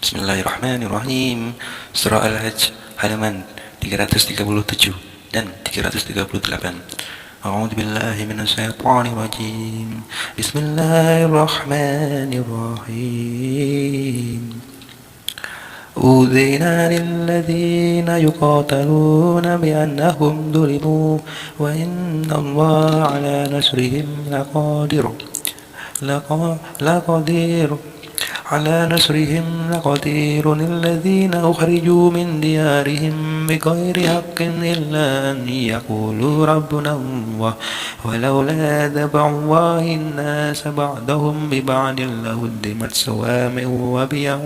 Bismillahirrahmanirrahim. Surah Al-Hajj halaman 337 dan 338. A'udzu billahi minasyaitonir rajim. Bismillahirrahmanirrahim. أذن للذين يقاتلون بأنهم ظلموا وإن الله على نصرهم لقدير على نصرهم لقدير الذين أخرجوا من ديارهم بغير حق إلا أن يقولوا ربنا الله ولولا دفع الله الناس بعضهم ببعض لهدمت صوامع وبيع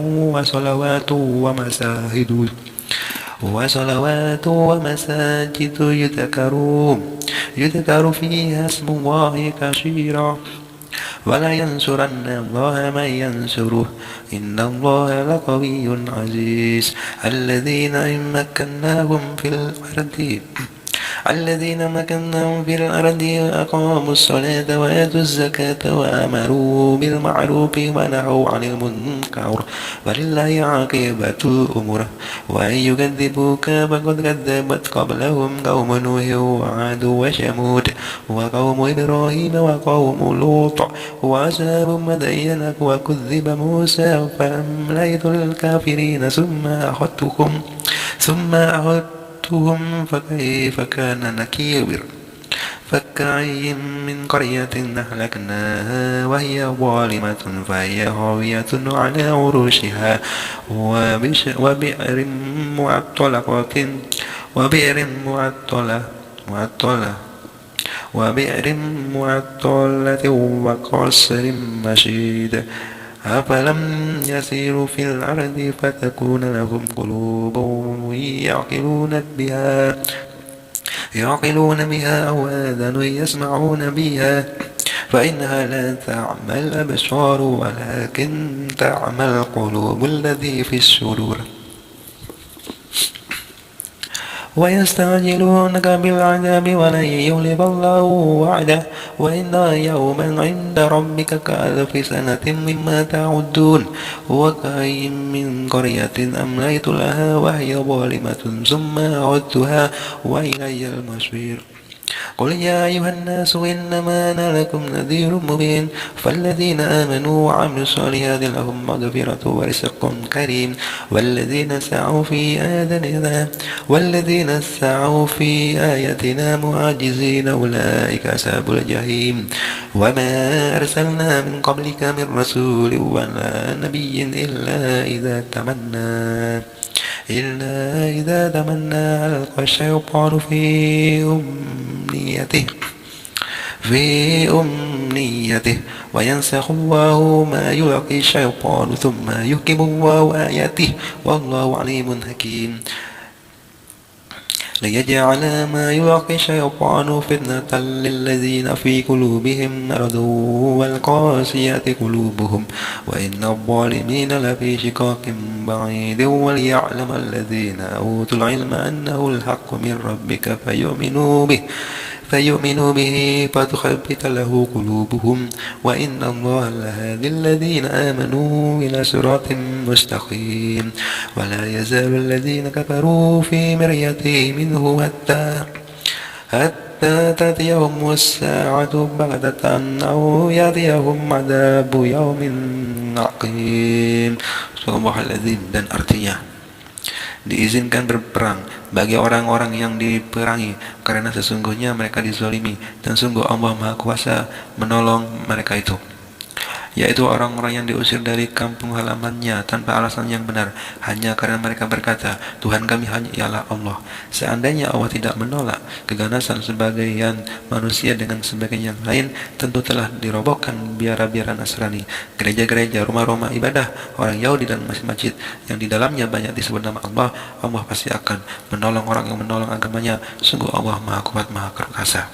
وصلوات ومساجد يذكر فيها اسم الله كثيرا ولا ينصرن الله من ينصره إن الله لقوي عزيز الذين مكناهم في الأرض أقاموا الصلاة وآتوا الزكاة وأمروا بالمعروف ونهوا عن المنكر ولله عاقبة الأمور وإن يكذبوك فقد كذبت قبلهم قوم نوح وعاد وثمود وقوم إبراهيم وقوم لوط وأصحاب مدين وكذب موسى فأمليت للكافرين ثم أخذتهم فكيف كان نكير فكأي من قرية أهلكناها وهي ظالمة فهي خاوية على عروشها وبئر معطلة وقصر مشيد أفلم يسيروا في الأرض فتكون لهم قلوب يعقلون بها أو آذان يسمعون بها فإنها لا تعمى الأبصار ولكن تعمى القلوب التي في الصدور ويستعجلونك بالعذاب ولن يخلف الله وعده وإن يوما عند ربك كألف سنة مما تعدون وكأي من قرية أمليت لها وهي ظالمة ثم أخذتها وإلي المصير قل يا أيها الناس إنما أنا لكم نذير مبين فالذين آمنوا وعملوا الصالحات لهم مغفرة ورزق كريم والذين سعوا في آياتنا معاجزين أولئك أصحاب الجحيم وما أرسلنا من قبلك من رسول ولا نبي إلا إذا تمنى ألقى الشيطان في أمنيته وينسخ الله ما يلقي الشيطان ثم يحكم الله آياته والله عليم حكيم ليجعل ما يلقي الشيطان فتنة للذين في قلوبهم مرض والقاسية قلوبهم وإن الظالمين لفي شقاق بعيد وليعلم الذين أوتوا العلم أنه الحق من ربك فيؤمنوا به فتخبت له قلوبهم وإن الله لهادي الذين آمنوا إلى صراط مستقيم ولا يزال الذين كفروا في مرية منه حتى تأتيهم الساعة بغتة أو يأتيهم عذاب يوم عقيم. Subhanallazim. Dan artinya diizinkan berperang bagi orang-orang yang diperangi karena sesungguhnya mereka dizalimi dan sungguh Allah Maha Kuasa menolong mereka itu, yaitu orang-orang yang diusir dari kampung halamannya tanpa alasan yang benar hanya karena mereka berkata Tuhan kami hanya ialah Allah. Seandainya Allah tidak menolak keganasan sebagian manusia dengan sebagian yang lain, tentu telah dirobohkan biara-biara Nasrani, gereja-gereja, rumah-rumah ibadah orang Yahudi dan masjid-masjid yang di dalamnya banyak disebut nama Allah. Allah pasti akan menolong orang yang menolong agamanya. Sungguh Allah Maha Kuat Maha Perkasa,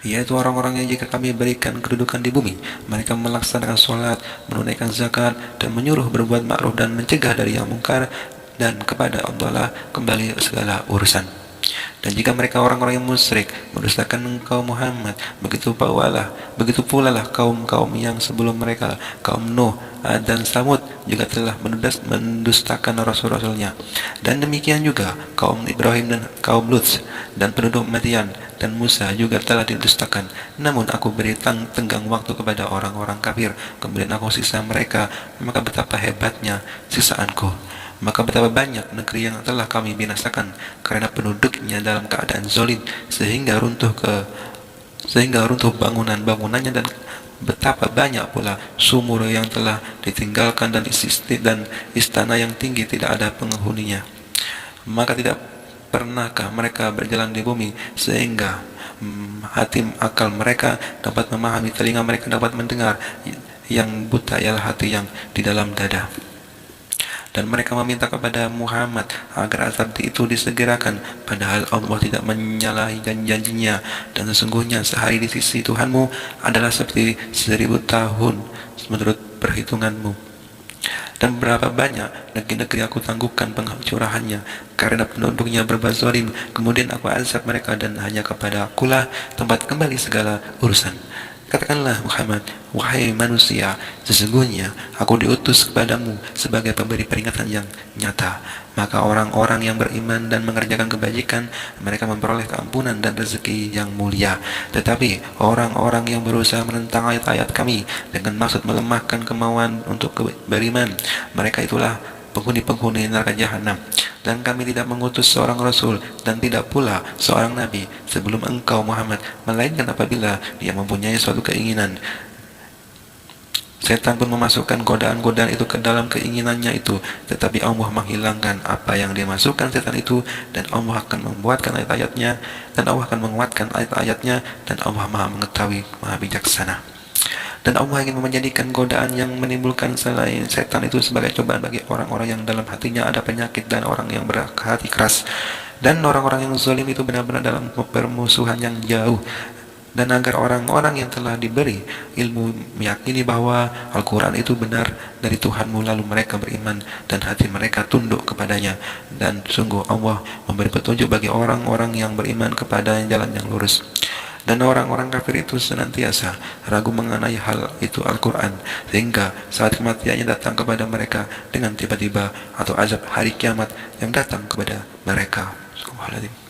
yaitu orang-orang yang jika kami berikan kedudukan di bumi, mereka melaksanakan sholat, menunaikan zakat, dan menyuruh berbuat ma'ruf dan mencegah dari yang mungkar, dan kepada Allah lah kembali segala urusan. Dan jika mereka orang-orang yang musyrik mendustakan engkau Muhammad, begitu pula lah kaum-kaum yang sebelum mereka, kaum Nuh, Ad dan Samud, juga telah mendustakan rasul-rasulnya. Dan demikian juga kaum Ibrahim dan kaum Lut dan penduduk Madian dan Musa juga telah didustakan. Namun aku beri tenggang waktu kepada orang-orang kafir, kemudian aku siksa mereka, maka betapa hebatnya siksaanku. Maka betapa banyak negeri yang telah kami binasakan karena penduduknya dalam keadaan zalim, sehingga runtuh bangunan-bangunannya, dan betapa banyak pula sumur yang telah ditinggalkan, dan istana yang tinggi tidak ada penghuninya. Maka tidak pernahkah mereka berjalan di bumi sehingga hati akal mereka dapat memahami, telinga mereka dapat mendengar, yang buta ialah hati yang di dalam dada. Dan mereka meminta kepada Muhammad agar azab itu disegerakan, padahal Allah tidak menyalahi janji-janjinya, dan sesungguhnya sehari di sisi Tuhanmu adalah seperti 1000 tahun menurut perhitunganmu. Dan berapa banyak negeri-negeri aku tangguhkan penghancurahannya karena penduduknya berbuat zalim, kemudian aku azab mereka, dan hanya kepada akulah tempat kembali segala urusan. Katakanlah Muhammad, wahai manusia, sesungguhnya aku diutus kepadamu sebagai pemberi peringatan yang nyata. Maka orang-orang yang beriman dan mengerjakan kebajikan, mereka memperoleh keampunan dan rezeki yang mulia. Tetapi orang-orang yang berusaha menentang ayat-ayat kami dengan maksud melemahkan kemauan untuk beriman, mereka itulah penghuni-penghuni neraka jahanam. Dan kami tidak mengutus seorang rasul dan tidak pula seorang nabi sebelum engkau Muhammad, melainkan apabila dia mempunyai suatu keinginan, setan pun memasukkan godaan-godaan itu ke dalam keinginannya itu, tetapi Allah menghilangkan apa yang dimasukkan setan itu, dan Allah akan membuatkan ayat-ayatnya, dan Allah akan menguatkan ayat-ayatnya, dan Allah Maha mengetahui, Maha bijaksana. Dan Allah ingin menjadikan godaan yang menimbulkan selain setan itu sebagai cobaan bagi orang-orang yang dalam hatinya ada penyakit dan orang yang berhati keras, dan orang-orang yang zalim itu benar-benar dalam permusuhan yang jauh. Dan agar orang-orang yang telah diberi ilmu meyakini bahwa Al-Quran itu benar dari Tuhanmu, lalu mereka beriman dan hati mereka tunduk kepadanya. Dan sungguh Allah memberi petunjuk bagi orang-orang yang beriman kepada jalan yang lurus. Dan orang-orang kafir itu senantiasa ragu mengenai hal itu Al-Quran, sehingga saat kematiannya datang kepada mereka dengan tiba-tiba, atau azab hari kiamat yang datang kepada mereka. Subhanallah.